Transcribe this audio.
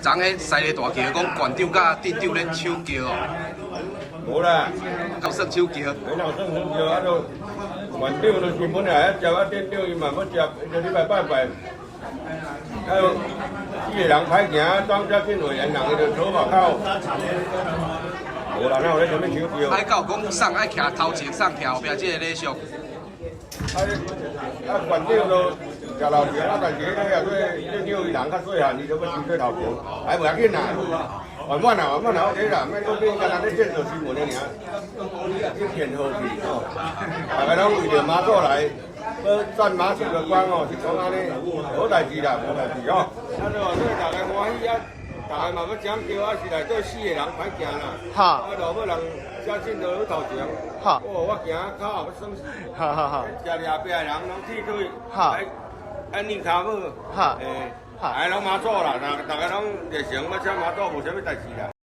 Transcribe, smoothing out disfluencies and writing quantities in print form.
昨个西个大桥讲馆长甲镇长咧抢桥哦，无啦，搞算抢桥。没闹算算叫啊，就馆长就根本来接啊，店长伊嘛要接，就礼拜拜拜。还有几个人歹行，庄家镇委员人伊就坐外口。无啦，哪有咧什么抢桥？爱到讲送爱徛头前，送徛后壁，即个礼俗。馆长都食老钱啊，但是迄个啊，对镇长伊人较细汉，伊就要先做头前，还无要紧啦。慢慢啦，慢慢啦，OK啦，免讲你干那咧建设新闻的尔，去骗好去哦。大家拢为着妈祖来，要占妈祖的光哦，是讲安尼，好代志啦，无代志哦。啊，对哦，所以大家欢喜啊，大家嘛要抢桥啊，是内底4个人歹行啦。哈。啊，老母人写信到去头前。哈。哦，我行口后要算。哈哈哈。食掠边的人拢剃腿。哈。按拧骹母。哈。哎，拢妈祖啦，大家拢热诚要请妈祖，无啥物代志啦。